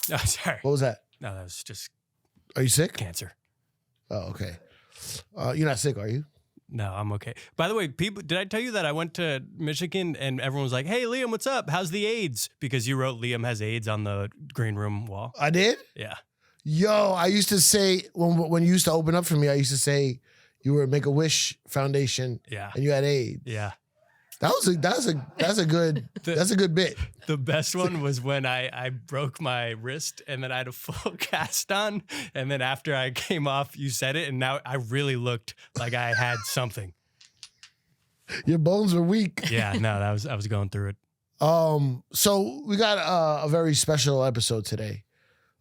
No, sorry. What was that? No, that was just Are you sick? cancer. Oh, okay. You're not sick, are you? No, I'm okay. By the way, people, did I tell you that I went to Michigan and everyone was like, "Hey, Liam, what's up? How's the AIDS?" Because you wrote Liam has AIDS on the green room wall. I did? Yeah. Yo, I used to say, when you used to open up for me, I used to say you were Make-A-Wish Foundation Yeah. and you had AIDS. Yeah. That's a good bit. The best one was when I broke my wrist and then I had a full cast on. And then after I came off, you said it. And now I really looked like I had something. Your bones were weak. Yeah, no, I was going through it. So we got a very special episode today.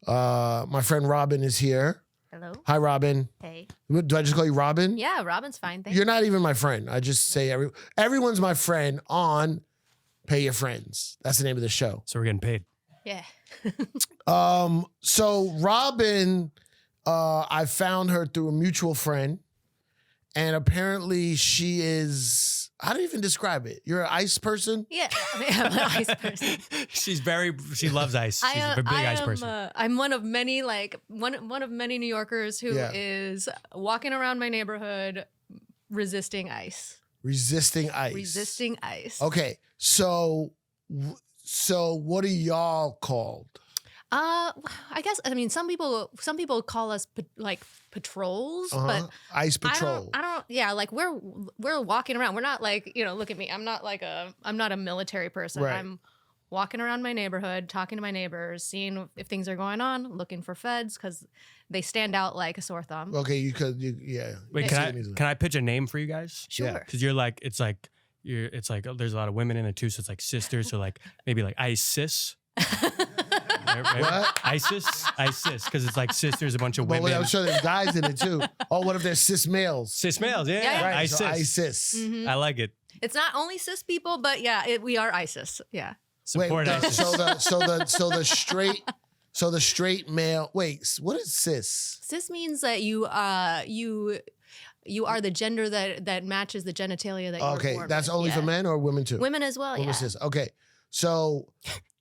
My friend Robin is here. Hello. Hi, Robin. Hey. Do I just call you Robin? Yeah, Robin's fine. Thank You're not even my friend. I just say everyone's my friend on Pay Your Friends. That's the name of the show. So we're getting paid. Yeah. So Robin, I found her through a mutual friend, and apparently she is. How do you even describe it? You're an ice person? Yeah. I mean, I'm an ice person. She loves ice. She's a big ice person. I'm one of many, one of many New Yorkers who is walking around my neighborhood resisting ice. Resisting ice. Resisting ice. Okay. So what are y'all called? I guess, I mean, some people call us patrols, but ice patrol. I don't, yeah, like we're walking around. We're not like, look at me. I'm not a military person. Right. I'm walking around my neighborhood, talking to my neighbors, seeing if things are going on, looking for feds because they stand out like a sore thumb. Okay, yeah. Wait, can I pitch a name for you guys? Sure. Because you're like, it's like there's a lot of women in it too, so it's like sisters, so like maybe like ISIS. Right? What? ISIS, because it's like sisters, a bunch of But women. I'm sure there's guys in it too. Oh, what if there's cis males? Cis males, yeah. Yeah. Right, ISIS. so ISIS. Mhm. I like it. It's not only cis people, but yeah, we are ISIS. Yeah. Support ISIS. So the straight male. Wait, what is cis? Cis means that you are the gender that matches the genitalia that you're Okay, born that's with. only for men or women too? Women as well, Women yeah. cis. Okay, so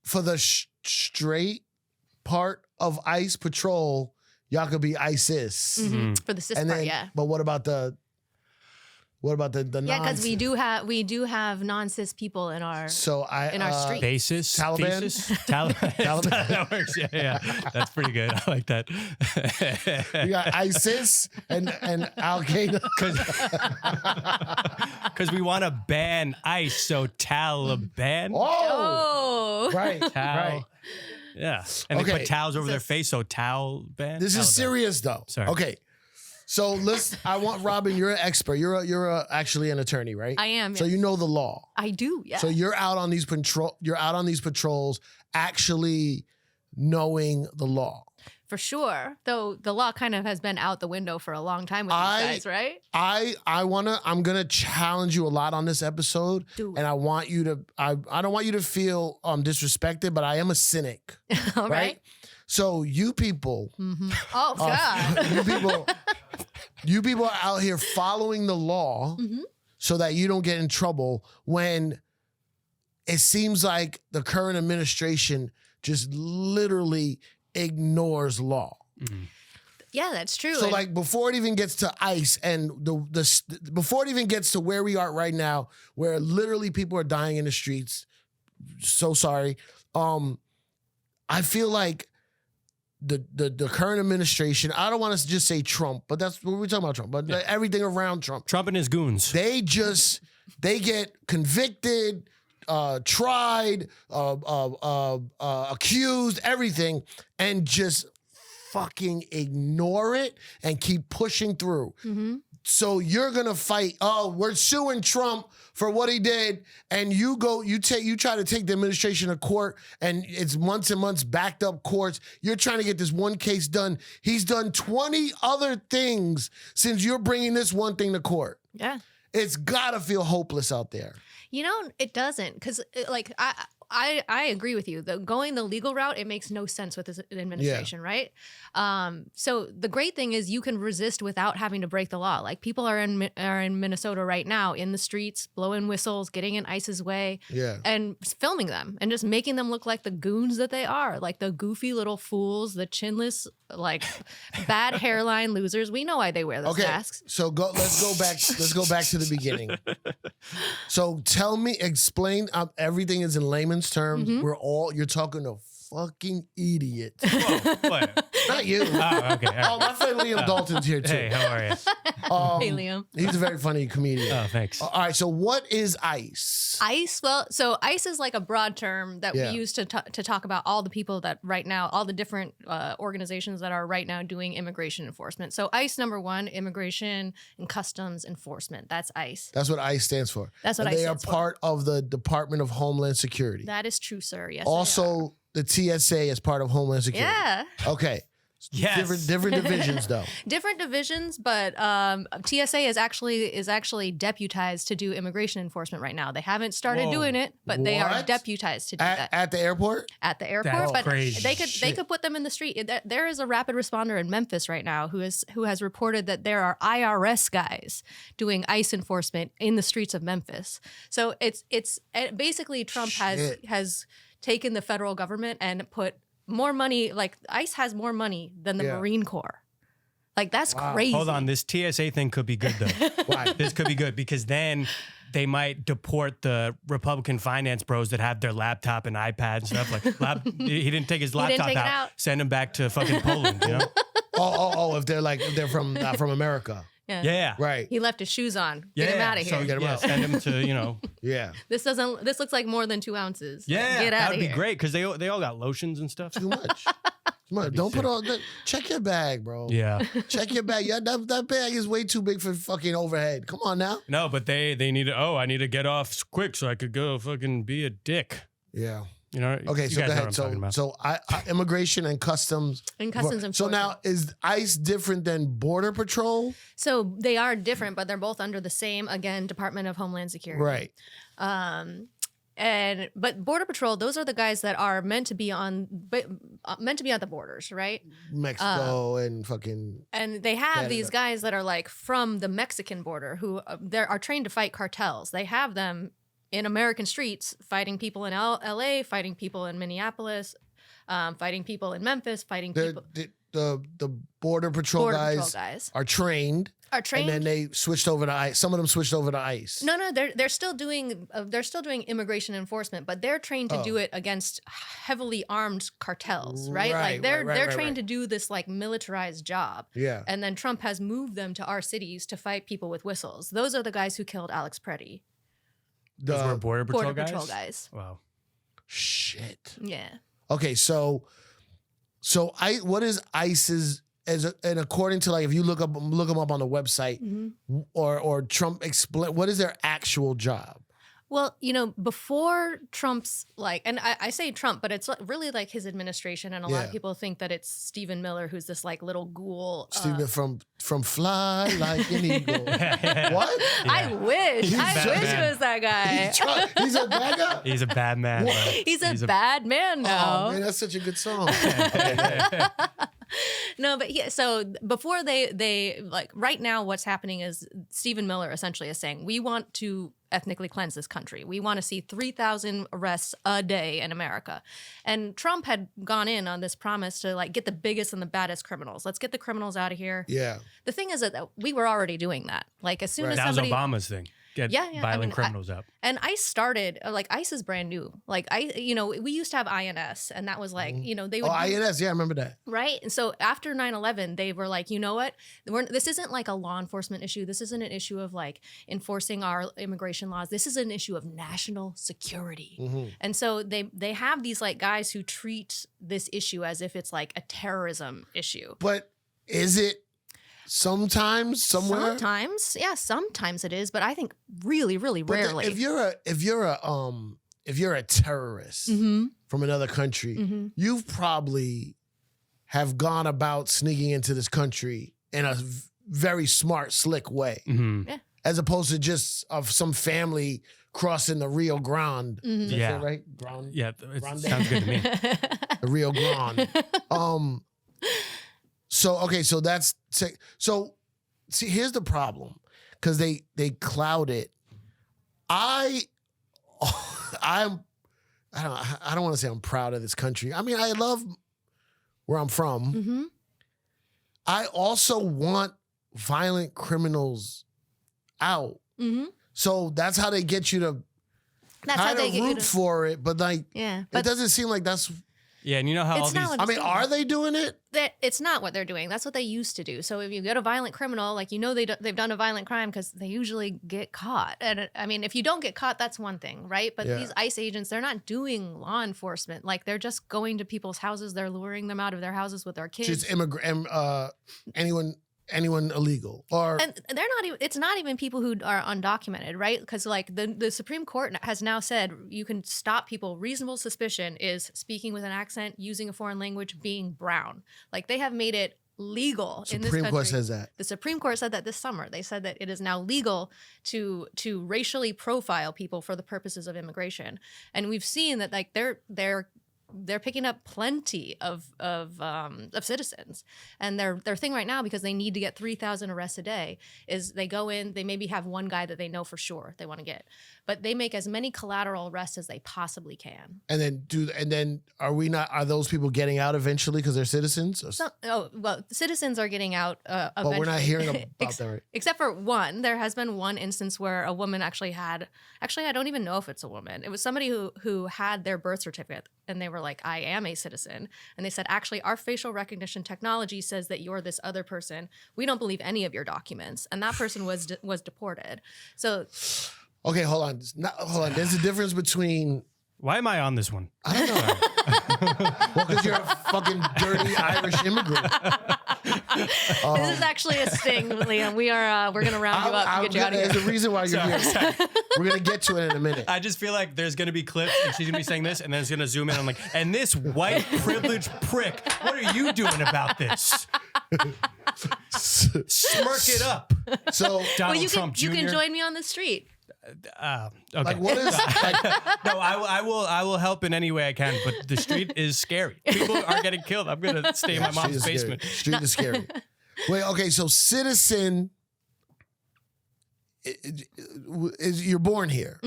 for the straight part of ICE patrol, y'all could be ISIS. Mhm. For the cis And part, then, yeah. but what about the Yeah, because non- we do have non-cis people in our in our street. Basis. Taliban? Thesis? Taliban. That works. Yeah. That's pretty good. I like that. You got ISIS and Al Qaeda. Because we want to ban ICE, so Taliban. Oh, Oh. right, Tal. right. Yeah. And they Okay. put towels over their face, so Taliban. This is Taliban. serious though. Sorry. Okay. So I want Robin, you're an expert. You're actually an attorney, right? I am. So yes. you know the law. I do, yeah. So you're out on these patrols actually knowing the law. For sure. Though the law kind of has been out the window for a long time with these guys, right? I'm gonna challenge you a lot on this episode. Do it. And I want you to I don't want you to feel disrespected, but I am a cynic. All right. So you people Mm-hmm. Oh, God. you people are out here following the law Mhm. so that you don't get in trouble when it seems like the current administration just literally ignores law. Mhm. Yeah, that's true. So And- like before it even gets to ICE and before it even gets to where we are right now, where literally people are dying in the streets. So sorry. I feel like the current administration, I don't want to just say Trump, but that's what we're talking about Trump, but everything around Trump. Trump and his goons. They get convicted, tried, accused, everything, and just fucking ignore it and keep pushing through. Mhm. So you're gonna fight. Oh, we're suing Trump for what he did, and you try to take the administration to court, and it's months and months backed up courts. You're trying to get this one case done. He's done 20 other things since you're bringing this one thing to court. Yeah. It's gotta feel hopeless out there. It doesn't, because I agree with you. Going the legal route, it makes no sense with this administration, right? So the great thing is you can resist without having to break the law. Like people are in Minnesota right now in the streets, blowing whistles, getting in ICE's way, and filming them and just making them look like the goons that they are, like the goofy little fools, the chinless, like bad hairline losers. We know why they wear those masks. So let's go back to the beginning. So explain. Everything is in layman's terms. You're talking to fucking idiot. Whoa, what? Not you. Oh, okay. Oh, my friend Liam Dalton's here too. Hey, how are you? Hey, Liam. He's a very funny comedian. Oh, thanks. All right, so what is ICE? ICE, well, so ICE is like a broad term that we use to talk about all the people that right now, all the different organizations that are right now doing immigration enforcement. So ICE, number one, Immigration and Customs Enforcement. That's ICE. That's what ICE stands for. That's what and ICE they stands for. are part of the Department of Homeland Security. That is true, sir. Yes. Also, the TSA is part of Homeland Security. Yeah. Okay. Yes. Different divisions though. Different divisions, but TSA is actually deputized to do immigration enforcement right now. They haven't started doing it, but they are deputized to do that at the airport. At the airport, That's but crazy. they could put them in the street. There is a rapid responder in Memphis right now who has reported that there are IRS guys doing ICE enforcement in the streets of Memphis. So it's basically Trump has taken the federal government and put more money, like ICE has more money than the Marine Corps. Like that's crazy. Hold on, this TSA thing could be good though. Why? This could be good because then they might deport the Republican finance bros that have their laptop and iPad and stuff. Like he didn't take his laptop out. Send him back to fucking Poland, you know? If they're from America. Yeah. Right. He left his shoes on. Get him out of here. So Get him out. send him to, you know. Yeah. This looks like more than 2 ounces. Yeah. Get out that of would here. be great because they all got lotions and stuff. Too much. Don't put all that. Check your bag, bro. Yeah. Check your bag. Yeah, that bag is way too big for fucking overhead. Come on now. No, but they need to, I need to get off quick so I could go fucking be a dick. Yeah. You know? Okay, you so guys go know ahead. what I'm talking about. So immigration and customs. And customs enforcement. So now is ICE different than Border Patrol? So they are different, but they're both under the same, again, Department of Homeland Security. Right. But Border Patrol, those are the guys that are meant to be at the borders, right? Mexico and fucking. And they have Canada. these guys that are like from the Mexican border who are trained to fight cartels. They have them in American streets fighting people in LA, fighting people in Minneapolis, fighting people in Memphis, fighting people. The Border Patrol guys are trained. And then they switched over to ICE. Some of them switched over to ICE. No, they're still doing immigration enforcement, but they're trained to do it against heavily armed cartels, right? Like they're trained to do this like militarized job. Yeah. And then Trump has moved them to our cities to fight people with whistles. Those are the guys who killed Alex Preddy. Those were Border Patrol guys? Wow. Shit. Yeah. Okay, so what is ICE's and according to like if you look them up on the website or Trump explain what is their actual job? Well, you know, before Trump's and I say Trump, but it's really like his administration, and a lot of people think that it's Stephen Miller, who's this like little ghoul. Stephen from Fly Like an Eagle. What? Yeah. I wish it was that guy. He's a bad guy. He's a bad man. He's a bad man now. Oh man, that's such a good song. No, but so before they like right now, what's happening is Stephen Miller essentially is saying we want to ethnically cleanse this country. We want to see 3,000 arrests a day in America. And Trump had gone in on this promise to like get the biggest and the baddest criminals. Let's get the criminals out of here. Yeah. The thing is that we were already doing that. Like as soon as that somebody, was Obama's thing. Get violent criminals up. And ICE started ICE is brand new. Like we used to have INS, and that was like they would. INS, yeah, I remember that. Right, and so after 9/11, they were like, you know what? This isn't like a law enforcement issue. This isn't an issue of like enforcing our immigration laws. This is an issue of national security. And so they have these like guys who treat this issue as if it's like a terrorism issue. But is it? Sometimes, somewhere. Sometimes it is, but I think really, really rarely. If you're a terrorist from another country, you've probably have gone about sneaking into this country in a very smart, slick way. Yeah. as opposed to just of some family crossing the Rio Grande. Is that Yeah. right? Grande? Yeah, it Grande? sounds good to me. The Rio Grande. So that's so. See, here's the problem, because they cloud it. I don't want to say I'm proud of this country. I mean, I love where I'm from. Mm-hmm. I also want violent criminals out. Mm-hmm. So that's how they get you to That's how kind they of get you root to. for it, but like Yeah, it but doesn't seem like that's. Yeah, and you know how all It's these not what- I mean, are they doing it? it's not what they're doing. That's what they used to do. So if you get a violent criminal, like they've done a violent crime because they usually get caught. And I mean, if you don't get caught, that's one thing, right? But Yeah. these ICE agents, they're not doing law enforcement. Like they're just going to people's houses. They're luring them out of their houses with their kids. Just anyone illegal or And they're not even, it's not even people who are undocumented, right? Because like the Supreme Court has now said you can stop people. Reasonable suspicion is speaking with an accent, using a foreign language, being brown. Like they have made it legal in this Supreme country. Court says that. The Supreme Court said that this summer. They said that it is now legal to racially profile people for the purposes of immigration. And we've seen that like they're picking up plenty of citizens, and their thing right now, because they need to get 3,000 arrests a day, is they go in, they maybe have one guy that they know for sure they want to get, but they make as many collateral arrests as they possibly can. And then are those people getting out eventually because they're citizens? Citizens are getting out But eventually. we're not hearing about that, right? Except for one. There has been one instance where a woman actually I don't even know if it's a woman. It was somebody who had their birth certificate, and they were like, I am a citizen. And they said, actually, our facial recognition technology says that you're this other person. We don't believe any of your documents. And that person was deported. So Okay, hold on. There's a difference between. Why am I on this one? I don't know. Well, because you're a fucking dirty Irish immigrant. this is actually a sting, Liam. We're gonna round you up and get you out of here. There's a reason why you're here. Sorry. We're gonna get to it in a minute. I just feel like there's gonna be clips and she's gonna be saying this, and then it's gonna zoom in. I'm like, and this white privileged prick, what are you doing about this? Smirk it up. So, Donald You Trump Jr. can join me on the street. Okay. like, what is like? No, I will help in any way I can, but the street is scary. People are getting killed. I'm gonna stay in my Street mom's is scary. basement. Street is scary. Wait, okay, so citizen is you're born here,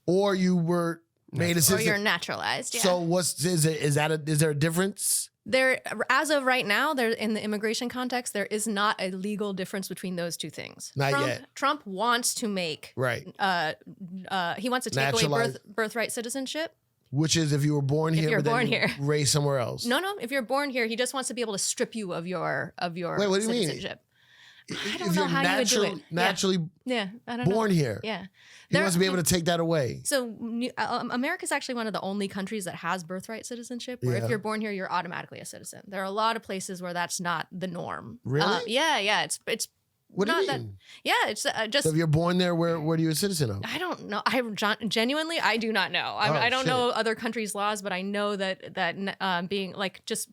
or you were made a Or citizen. you're naturalized. Yeah. So is there a difference? There, as of right now, there in the immigration context, there is not a legal difference between those two things. Not Trump, yet. Trump wants to make, Right. he wants to take away Naturalized. birthright citizenship. Which is if you were born here, you're but then born you here. raised somewhere else. No, if you're born here, he just wants to be able to strip you of your Wait, what do you mean? citizenship. I don't If know you're how you would do it. naturally Yeah, I don't know. born here, Yeah. he wants to be able to take that away. So America's actually one of the only countries that has birthright citizenship, where Yeah. if you're born here, you're automatically a citizen. There are a lot of places where that's not the norm. Really? Yeah. It's What do not you that. mean? Yeah, it's just. So if you're born there, where are you a citizen of? I don't know. Genuinely, I do not know. I don't shit. know other countries' laws, but I know that being like just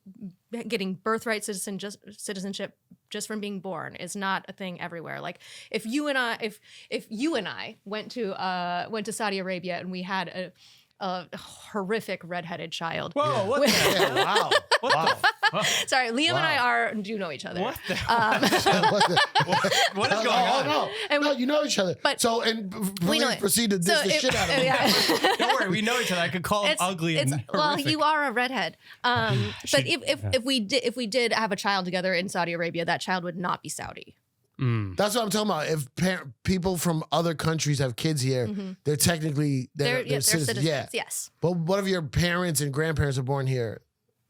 getting birthright citizenship just from being born is not a thing everywhere. Like if you and I went to Saudi Arabia and we had a horrific redheaded child. Whoa, what the Yeah, wow. Wow. Sorry, Liam and I do know each other. What the what is Oh, going on? no, And no, you know each other. but- So, and We know please it. proceed to diss So the it- shit out of him. yeah. Don't worry, we know each other. I could call him ugly and well, horrific. you are a redhead. But if we did have a child together in Saudi Arabia, that child would not be Saudi. That's what I'm talking about. If people from other countries have kids here, they're technically they're citizens. Yeah. Yes. But what if your parents and grandparents are born here?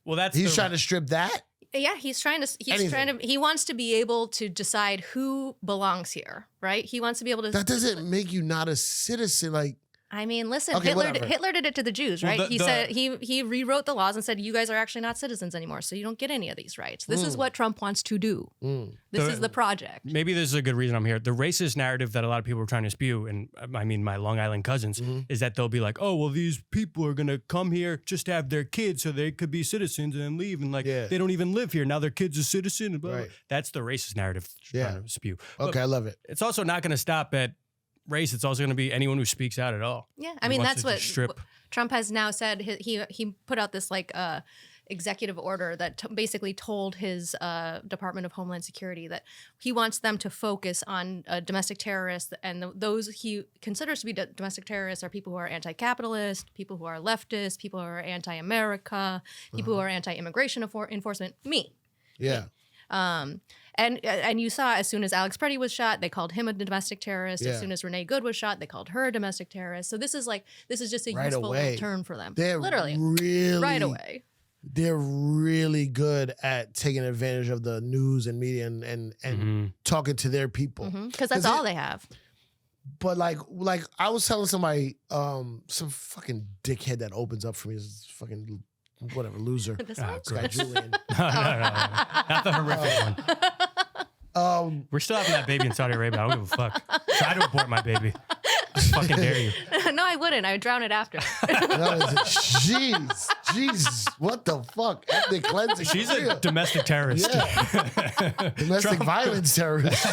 Well, that's He's the- trying to strip that? Yeah, he wants to be able to decide who belongs here, right? He wants to be able to. That doesn't make you not a citizen. Like, I mean, listen, Okay, Hitler whatever. did it to the Jews, Well, right? the- He the- said he rewrote the laws and said you guys are actually not citizens anymore, so you don't get any of these rights. This is what Trump wants to do. This is the project. Maybe this is a good reason I'm here. The racist narrative that a lot of people are trying to spew, and I mean my Long Island cousins, is that they'll be like, oh, well, these people are going to come here just to have their kids so they could be citizens and then leave. And like, they don't even live here. Now their kid's a citizen. And blah, blah. Right. That's the racist narrative trying to spew. Okay, I love it. It's also not going to stop at race. It's also going to be anyone who speaks out at all. Yeah, I Who mean wants that's to what just strip. Trump has now said. He put out this like executive order that basically told his Department of Homeland Security that he wants them to focus on domestic terrorists, and those he considers to be domestic terrorists are people who are anti-capitalist, people who are leftist, people who are anti-America, people who are anti-immigration enforcement. Me. Yeah. And you saw as soon as Alex Preddy was shot, they called him a domestic terrorist. Yeah. As soon as Renee Good was shot, they called her a domestic terrorist. So this is just a Right useful away. little term for them. They're Literally really right away. They're really good at taking advantage of the news and media and talking to their people. Because that's all they have. But like I was telling somebody, some fucking dickhead that opens up for me is fucking whatever loser. This Ah, one? This guy Julian. No, not the horrific one. We're still having that baby in Saudi Arabia. I don't give a fuck. Try to abort my baby. I fucking dare you. No, I wouldn't. I would drown it after. Jeez, Jesus, what the fuck? Ethnic cleansing. She's a domestic terrorist. Yeah. Domestic violence terrorist.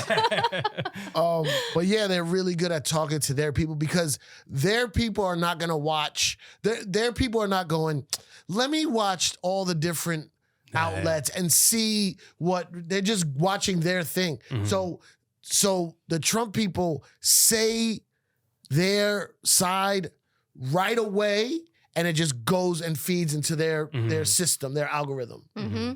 But yeah, they're really good at talking to their people because their people are not going to watch. Their people are not going, let me watch all the different outlets and see what they're just watching their thing. So the Trump people say their side right away, and it just goes and feeds into their system, their algorithm.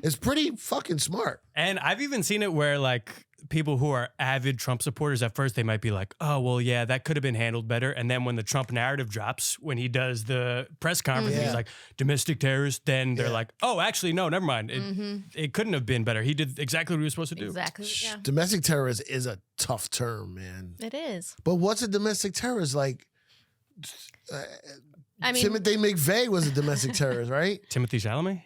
It's pretty fucking smart. And I've even seen it where like people who are avid Trump supporters, at first they might be like, oh, well, yeah, that could have been handled better. And then when the Trump narrative drops, when he does the press conference, he's like, domestic terrorist, then they're like, oh, actually, no, never mind. It couldn't have been better. He did exactly what he was supposed to do. Exactly. Yeah. Domestic terrorist is a tough term, man. It is. But what's a domestic terrorist? Like, I mean, Timothy McVeigh was a domestic terrorist, right? Timothy Chalamet?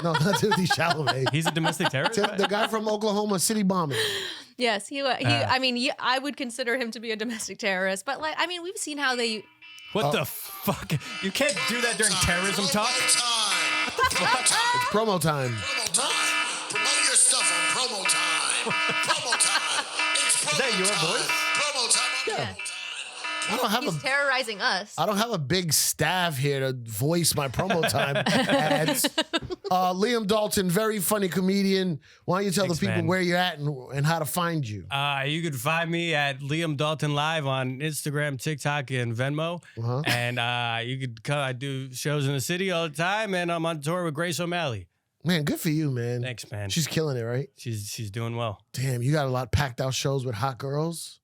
No, not Timothy Chalamet. He's a domestic terrorist? The guy from Oklahoma City bombing. yes, I mean, I would consider him to be a domestic terrorist, but like, I mean, we've seen how they. What the fuck? You can't do that during terrorism talk. It's promo time. Promo time. Promote your stuff on promo time. Promo time. It's promo Is that your time. voice? Promo time on Yeah. promo time. He's terrorizing us. I don't have a big staff here to voice my promo time ads. Liam Dalton, very funny comedian. Why don't you tell Thanks, the people man. where you're at and how to find you? You could find me at Liam Dalton Live on Instagram, TikTok, and Venmo. And you could come. I do shows in the city all the time, and I'm on tour with Grace O'Malley. Man, good for you, man. Thanks, man. She's killing it, right? She's doing well. Damn, you got a lot packed out shows with hot girls.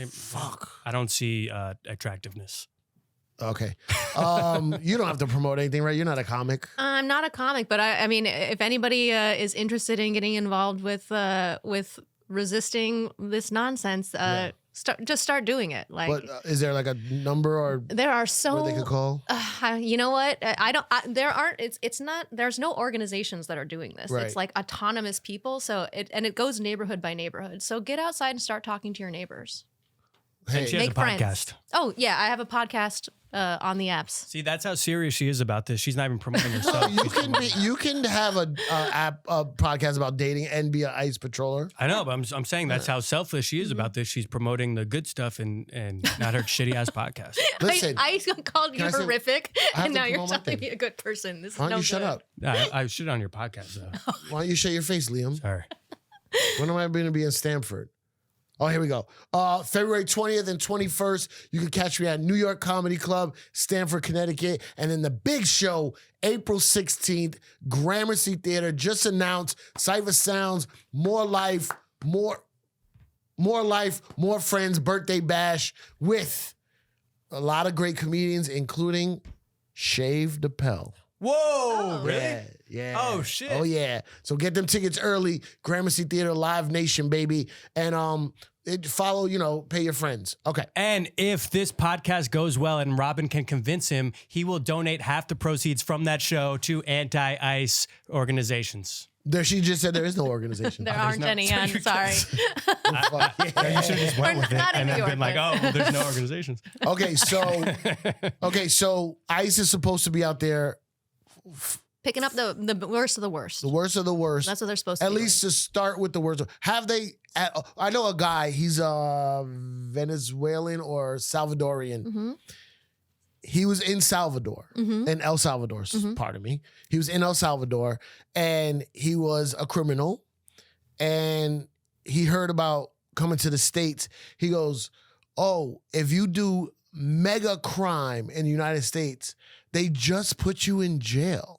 Fuck. I don't see attractiveness. Okay. You don't have to promote anything, right? You're not a comic. I'm not a comic, but I mean, if anybody is interested in getting involved with resisting this nonsense, just start doing it. Like, But is there like a number or there are so where they could call? you know what? There aren't. It's not. There's no organizations that are doing this. Right. It's like autonomous people. So it goes neighborhood by neighborhood. So get outside and start talking to your neighbors. And she has a Make friends. podcast. Oh yeah, I have a podcast on the apps. See, that's how serious she is about this. She's not even promoting herself. You can have a podcast about dating and be an ICE patroller. I know, but I'm saying that's how selfless she is about this. She's promoting the good stuff and not her shitty ass podcast. Listen, I called you can I say- horrific, I have and to now you're promote my telling thing. me a good person. This is Why don't no you shut good. up? I shit on your podcast, though. Why don't you shut your face, Liam? Sorry. When am I going to be in Stamford? Oh, here we go. February 20th and 21st, you can catch me at New York Comedy Club, Stamford, Connecticut. And then the big show, April 16th, Gramercy Theater, just announced. Cipha Sounds, More Life, More Friends, Birthday Bash with a lot of great comedians, including Shave DePel. Whoa, really? Yeah. Oh, shit. Oh yeah. So get them tickets early. Gramercy Theater, Live Nation, baby. And follow, pay your friends. Okay. And if this podcast goes well and Robin can convince him, he will donate half the proceeds from that show to anti-ICE organizations. There, she just said there is no organization. There aren't any. I'm sorry. Fuck, yeah. You should have just went with it not in and New then York, been like, but- oh, well, there's no organizations. So ICE is supposed to be out there, Picking up the worst of the worst. the worst of the worst. That's what they're supposed to At be least to start with the worst. Have they? I know a guy. He's a Venezuelan or Salvadorian. Mm-hmm. He was in Salvador, in El Salvador. Pardon me. He was in El Salvador, and he was a criminal. And he heard about coming to the States. He goes, "Oh, if you do mega crime in the United States, they just put you in jail."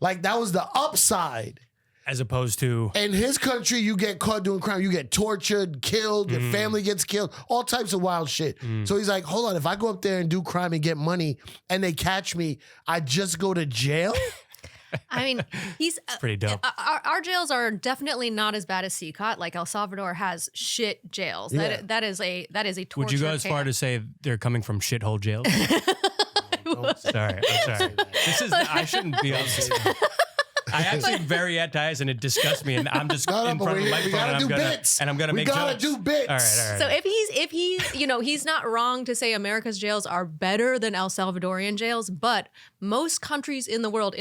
Like, that was the upside. As opposed to, In his country, you get caught doing crime. You get tortured, killed, your family gets killed, all types of wild shit. So he's like, hold on, if I go up there and do crime and get money and they catch me, I just go to jail? I mean, he's pretty dope. Our jails are definitely not as bad as CCOT. Like El Salvador has shit jails. Yeah. That is a torture. Would you go as far camp. to say they're coming from shithole jails? Sorry, I'm sorry. I shouldn't be on this. I actually am very anti-ICE and it disgusts me, and I'm just No, in but front of the we microphone gotta and do bits. I'm gonna We make gotta jokes. do bits. All right. So if he's he's not wrong to say America's jails are better than El Salvadorian jails, but most countries in the world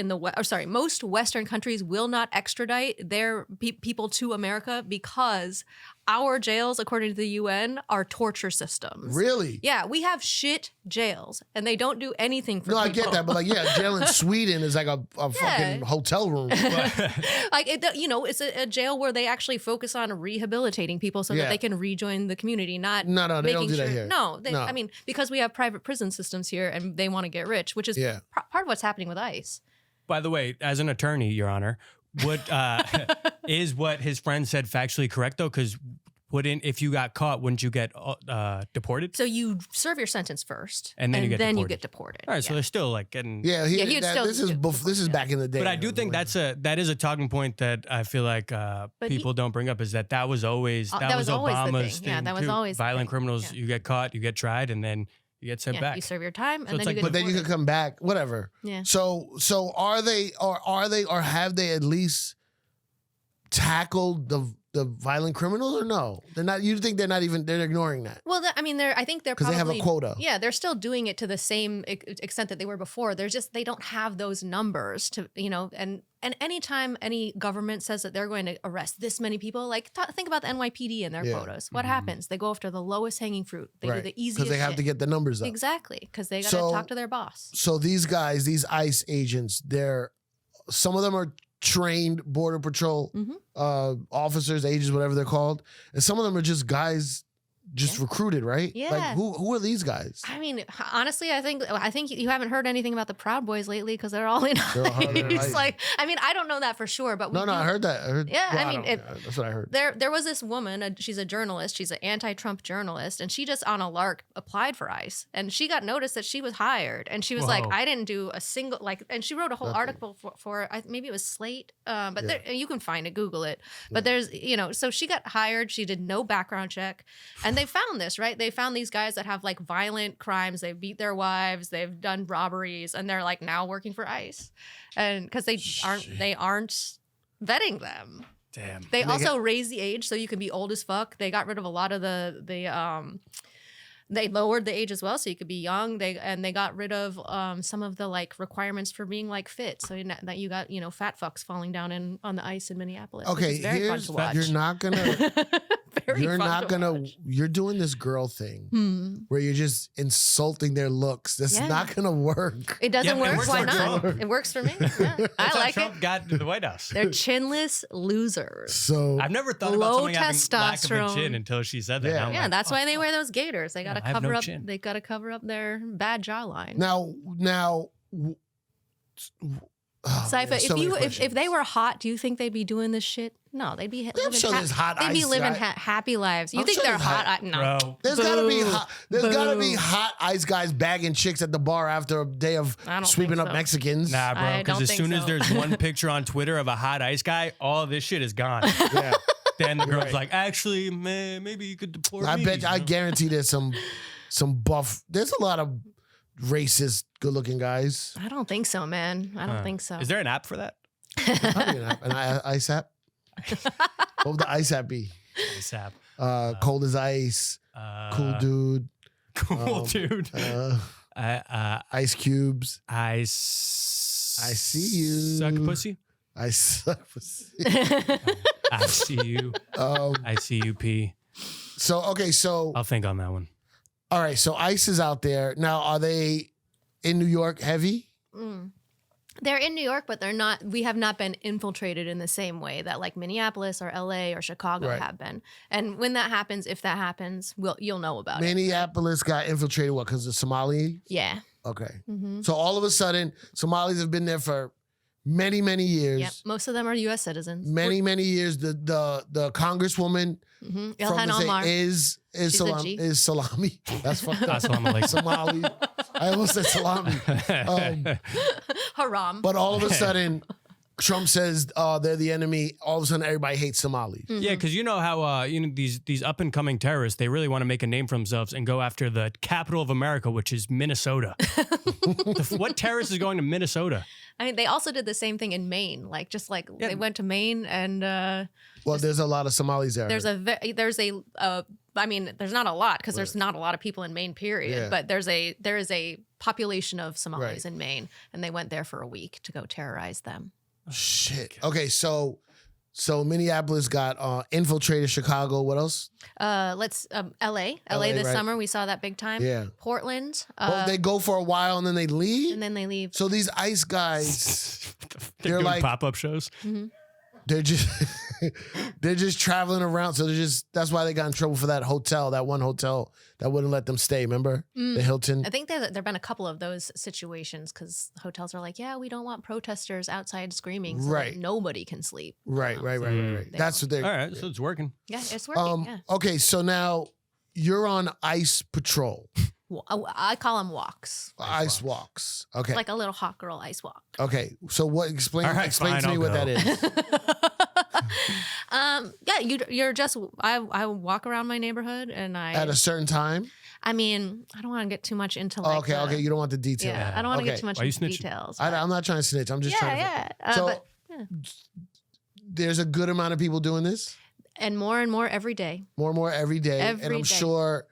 most Western countries will not extradite their people to America because our jails, according to the UN, are torture systems. Really? Yeah, we have shit jails, and they don't do anything for No, people. I get that, but jail in Sweden is like a fucking hotel room. It's a jail where they actually focus on rehabilitating people so Yeah. that they can rejoin the community. Not No, they don't making do that sure- here. No, No. I mean, because we have private prison systems here, and they want to get rich, which is Yeah. part of what's happening with ICE. By the way, as an attorney, Your Honor, is what his friend said factually correct though? Because if you got caught, wouldn't you get deported? So you serve your sentence first, And then you get deported. deported. All right, so Yeah. they're still like getting. Yeah, he'd still this is get this is back in the day. But I do think that is a talking point that I feel like people don't bring up is that was always that was always the Obama's thing. Yeah, thing, that was too. always the violent thing. criminals. Yeah. You get caught, you get tried, and then you get sent back. You serve your time, So and it's then like- you get But then you deported. can come back, whatever. Yeah. So are they or have they at least tackled the violent criminals or no? They're not. You think they're ignoring that Well, I think they're 'Cause probably they have a quota. Yeah, they're still doing it to the same extent that they were before. They don't have those numbers to and anytime any government says that they're going to arrest this many people, like think about the NYPD and their Yeah. quotas. What happens? They go after the lowest hanging fruit. They do the easiest. because they have to get the numbers up. exactly because they got to So- talk to their boss. So these guys, these ICE agents, some of them are trained Border Patrol officers, agents, whatever they're called, and some of them are just guys just recruited, right? Yeah. Like who are these guys? I mean, honestly, I think you haven't heard anything about the Proud Boys lately because they're all in They're all in ICE. ICE. I don't know that for sure, but we No, do- I heard that. Yeah, well, I mean, don't- that's what I heard. There was this woman, she's a journalist, she's an anti-Trump journalist, and she just on a lark applied for ICE. And she got noticed that she was hired. And she was like, Whoa. I didn't do a single, and she wrote a whole Nothing. article for maybe it was Slate, but Yeah. you can find it, Google it. But there's, so she got hired, she did no background check. And they found this, right? They found these guys that have like violent crimes, they've beat their wives, they've done robberies, and they're like now working for ICE. And because they aren't vetting them. Damn. They And they also raised the age so you can be old as fuck. They got rid of a lot of they lowered the age as well so you could be young. They got rid of some of the like requirements for being like fit. So that you got fat fucks falling down on the ice in Minneapolis. which Okay, is very fun here's to watch. you're not gonna Very you're fun not to gonna watch. you're doing this girl thing Hmm. where you're just insulting their looks. That's Yeah. not gonna work. It doesn't Yeah, but it work. works Why for not? Trump. It works for me. Yeah. I That's how like Trump it. got to the White House. They're chinless losers. So I've never thought about Low somebody having lack of a testosterone. chin until she said that. Yeah. Now I'm Yeah, like, that's oh, why they fuck. wear those gaiters. They got to I have cover no up. chin. They got to cover up their bad jawline. now Cipha, there's so many if questions. they were hot, do you think they'd be doing this shit? No, they'd be living. sure there's hot they'd be ice living guy- happy lives. You I'm think sure they're there's hot? hot- No. Bro. There's gotta be Boo. hot. There's gotta be Boo. hot ice guys bagging chicks at the bar after a day of I don't sweeping think up so. Mexicans. Nah, bro. I Because don't as think soon as so. there's one picture on Twitter of a hot ice guy, all this shit is gone. Yeah. Then the girl's Right. like, actually, man, maybe you could deport I me. bet. I you know? guarantee there's some buff. There's a lot of racist, good-looking guys. I don't think so, man. I don't think so. Is there an app for that? Probably an ice app. What would the ice app be? This app. Cold as ice. Cool dude. Cool dude. Ice cubes. I see you. Suck pussy. I suck. I see you. I see you pee. So okay, so I'll think on that one. all right, so ice is out there now. Are they in New York heavy? They're in New York, but they're not. We have not been infiltrated in the same way that like Minneapolis or LA or Chicago Right. have been. And when that happens, if that happens, you'll know about it. Minneapolis got infiltrated. What? Because of Somali? Yeah. Okay. Mm-hmm. So all of a sudden, Somalis have been there for many, many years. Yep. Most of them are U.S. citizens. Many, many years. The congresswoman Mm-hmm. from Ilhan the Omar. is She's a G. salami. That's fucked up. Assalamu alaikum. Somali. I almost said salami. Haram. But all of a sudden, Trump says they're the enemy. All of a sudden, everybody hates Somalis. Yeah, because you know how these up and coming terrorists, they really want to make a name for themselves and go after the capital of America, which is Minnesota. What terrorist is going to Minnesota? I mean, they also did the same thing in Maine. They went to Maine and Well, there's a lot of Somalis there. there's I mean, there's not a lot because there's not a lot of people in Maine, period. Yeah. But there is a population of Somalis Right. in Maine, and they went there for a week to go terrorize them. Shit. Okay, so Minneapolis got infiltrated. Chicago. What else? LA LA, this right. summer we saw that big time. Yeah. Portland, Well, they go for a while and then they leave. and then they leave. So these ice guys, They're They're doing like- pop-up shows. they're just they're just traveling around. So that's why they got in trouble for that one hotel that wouldn't let them stay. Remember the Hilton? I think there've been a couple of those situations because hotels are like, yeah, we don't want protesters outside screaming, so Right. that nobody can sleep. Right. That's what they're. Oh, Um, All right, so it's working. Yeah, it's working. Yeah. Okay, so now you're on ice patrol, I call them walks, ice walks. Okay, like a little hot girl ice walk. okay. So what? Explain All right, explain fine, to me I'll what go. that is. Yeah, you're just I walk around my neighborhood and At a certain time. I mean, I don't want to get too much into like Okay. You don't want the detail. yeah, I don't want to Okay. get too much Why you into snitching? details. I'm not trying to snitch. I'm just trying to. yeah. So But, yeah. there's a good amount of people doing this. And more every day. More and more every day. and Every I'm day. sure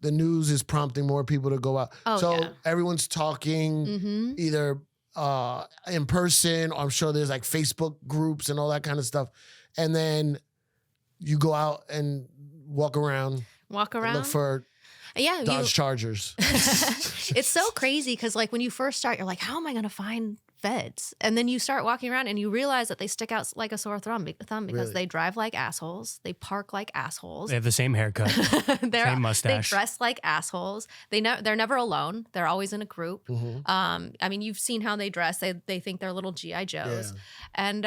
the news is prompting more people to go out. Oh, so yeah. everyone's talking Mm-hmm. either in person, or I'm sure there's like Facebook groups and all that kind of stuff. And then you go out and walk around, Walk and around. look for yeah, Dodge Chargers. it's so crazy because like when you first start, you're like, how am I going to find feds? And then you start walking around and you realize that they stick out like a sore thumb because Really? they drive like assholes. They park like assholes. They have the same haircut. Same mustache. They dress like assholes. They're never alone. They're always in a group. Mhm. I mean, you've seen how they dress. They think they're little GI Joes, and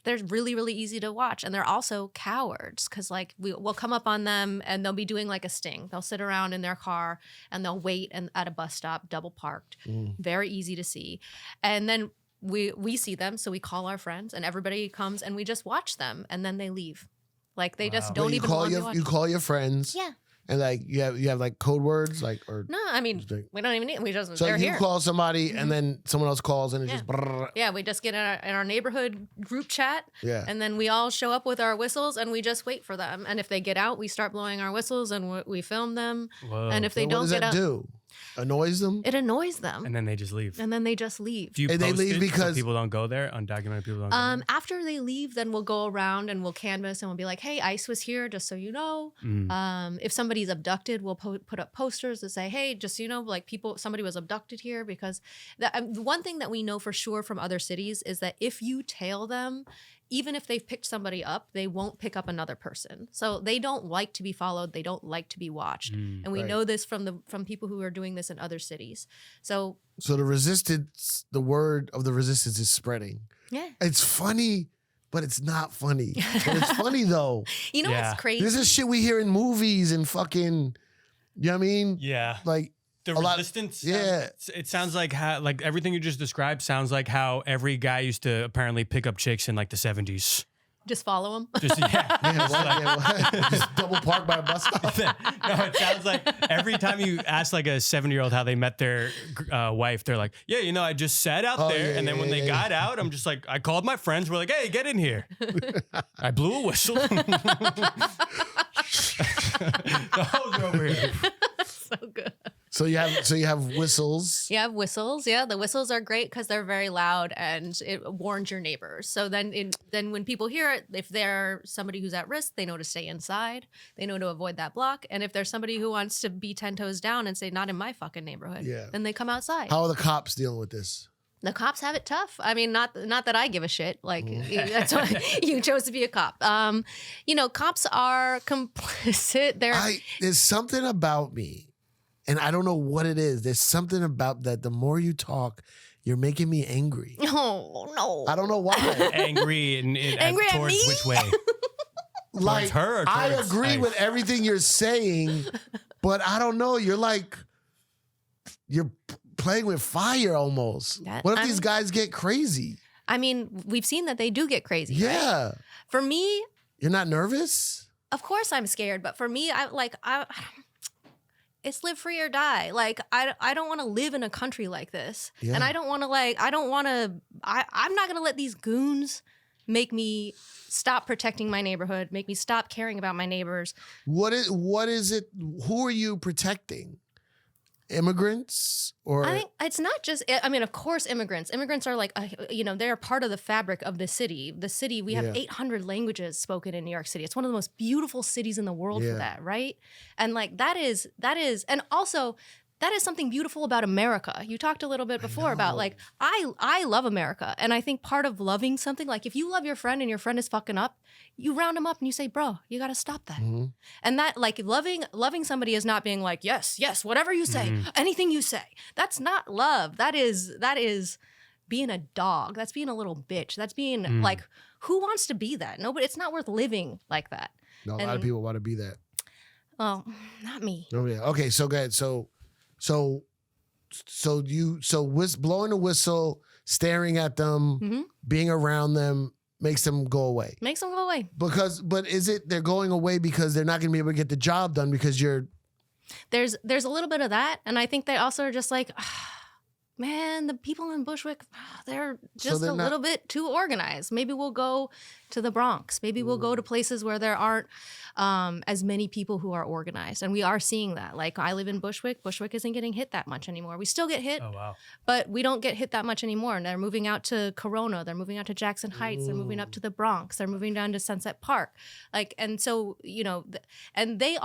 they're really really easy to watch. And they're also cowards because like we'll come up on them and they'll be doing like a sting. They'll sit around in their car and they'll wait at a bus stop, double parked, very easy to see, and then we see them, so we call our friends and everybody comes and we just watch them and then they leave. Like they just don't Wait, even want to watch. you call your friends. Yeah. And like you have like code words or No, I mean Just like- we don't even need. We just so they're you here. call somebody and then someone else calls and it's Yeah. just brrr. Yeah, we just get in our neighborhood group chat, Yeah. and then we all show up with our whistles, and we just wait for them. And if they get out, we start blowing our whistles, and we film them. Whoa. And if So they what don't does get that out, do? Annoys them? it annoys them, And then they just leave. and then they just leave. Do you And they post leave it so because- people don't go there? Undocumented people don't go there? After they leave, then we'll go around and we'll canvass and we'll be like, "Hey, ICE was here, just so you know." If somebody's abducted, we'll put up posters that say, "Hey, just so you know, like somebody was abducted here." Because the one thing that we know for sure from other cities is that if you tail them even if they've picked somebody up, they won't pick up another person. So they don't like to be followed. They don't like to be watched. And we know this from people who are doing this in other cities. So the resistance, the word of the resistance is spreading. yeah. It's funny, but it's not funny. But it's funny though. You know what's crazy? This is shit we hear in movies and fucking, you know what I mean? Yeah. Like The a lot- resistance. yeah. It sounds like how, like everything you just described sounds like how every guy used to apparently pick up chicks in like the 70s. Just follow them. Just, Just double park by a bus stop. No, it sounds like every time you ask like a 70-year-old how they met their wife, they're like, yeah, you know, I just sat out there. yeah, and then yeah, when they yeah, got out, I'm just like, I called my friends. We're like, hey, get in here. I blew a whistle. The hoes are over here. So good. So you have whistles. You have whistles. Yeah, the whistles are great because they're very loud and it warns your neighbors. So then when people hear it, if they're somebody who's at risk, they know to stay inside. They know to avoid that block. And if there's somebody who wants to be 10 toes down and say, not in my fucking neighborhood, then they come outside. How are the cops dealing with this? The cops have it tough. I mean, not that I give a shit. Like that's why you chose to be a cop. You know, cops are complicit. There's something about me, and I don't know what it is. There's something about that. The more you talk, you're making me angry. Oh no! I don't know why. Angry Angry at towards me? which way? Like Towards her or I towards agree Ice? with everything you're saying, but I don't know. You're playing with fire almost. What if these guys get crazy? I mean, we've seen that they do get crazy. Yeah. Right? For me, You're not nervous? of course I'm scared, but for me, it's live free or die. Like I don't want to live in a country like this, and I don't want to I'm not gonna let these goons make me stop protecting my neighborhood, make me stop caring about my neighbors. What is it? Who are you protecting? Immigrants or I think it's not just. I mean, of course, immigrants. Immigrants are like, they're part of the fabric of the city. The city, we have 800 languages spoken in New York City. It's one of the most beautiful cities in the world for that, right? And like that is, and also that is something beautiful about America. You talked a little bit before about like I love America, and I think part of loving something, like if you love your friend and your friend is fucking up, you round them up and you say, bro, you got to stop that. And that like loving somebody is not being like, yes, whatever you say, anything you say. That's not love. That is being a dog. That's being a little bitch. That's being like, who wants to be that? Nobody. It's not worth living like that. No, a lot of people want to be that. Well, not me. Oh yeah. Okay, so good. So blowing the whistle, staring at them, being around them makes them go away. Makes them go away. But is it they're going away because they're not going to be able to get the job done because you're... There's a little bit of that, and I think they also are just like, man, the people in Bushwick, they're just a little bit too organized. Maybe we'll go to the Bronx. Maybe we'll go to places where there aren't as many people who are organized. And we are seeing that. Like I live in Bushwick. Bushwick isn't getting hit that much anymore. We still get hit, but we don't get hit that much anymore. And they're moving out to Corona. They're moving out to Jackson Heights. They're moving up to the Bronx. They're moving down to Sunset Park. Like, and so, and they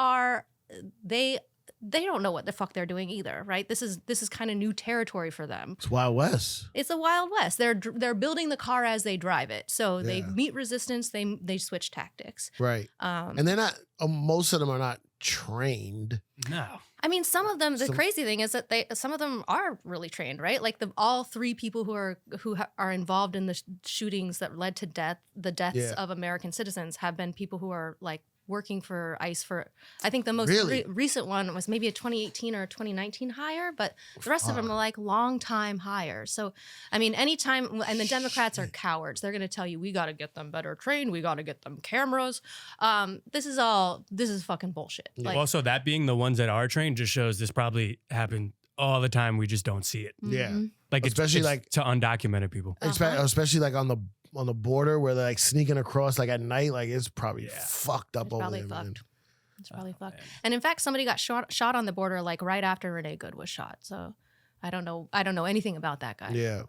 don't know what the fuck they're doing either, right? This is kind of new territory for them. It's Wild West. It's a Wild West. They're building the car as they drive it. So they meet resistance, they switch tactics. Right. And they're not, most of them are not trained. No. I mean, some of them, the crazy thing is that some of them are really trained, right? Like all three people who are involved in the shootings that led to the deaths of American citizens have been people who are like working for ICE for, I think the most recent one was maybe a 2018 or a 2019 hire, but the rest of them are like long time hires. So, I mean, anytime, and the Democrats are cowards. They're going to tell you, we got to get them better trained. We got to get them cameras. This is fucking bullshit. Like, also, that being the ones that are trained just shows this probably happened all the time. We just don't see it. Yeah. Like especially it's like to undocumented people. Especially like on the border where they're like sneaking across like at night, like it's probably fucked up over there, man. It's probably fucked. And in fact, somebody got shot on the border like right after Renee Good was shot. So I don't know anything about that guy. Yeah.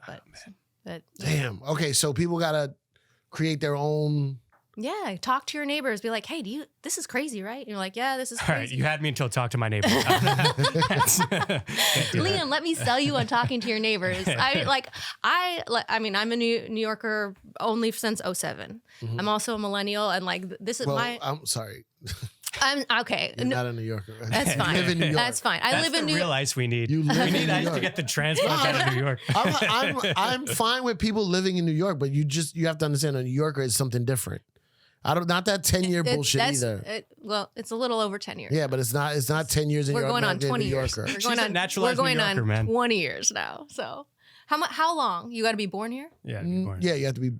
But damn. Okay, so people gotta create their own Yeah, talk to your neighbors. Be like, hey, this is crazy, right? And you're like, yeah, this is All right, crazy. you had me until talk to my neighbor. Liam, let me sell you on talking to your neighbors. I'm a New Yorker only since 07. Mhm. I'm also a millennial, and like this is Well, my. I'm sorry. I'm okay. You're not a New Yorker. That's fine. You live in New York. That's fine. I That's live in the New real ice we need. You live We in need New ice to York. get the transplant out of New York. I'm fine with people living in New York, but you have to understand a New Yorker is something different. Not that 10-year bullshit either. It's a little over 10 years. Yeah, but it's not 10 years in We're New York. going on not a 20 New years. Yorker. We're She's going a on naturalized We're going New Yorker, on man. 20 years now. So how long? You got to be born here? Yeah, Yeah, you have to be,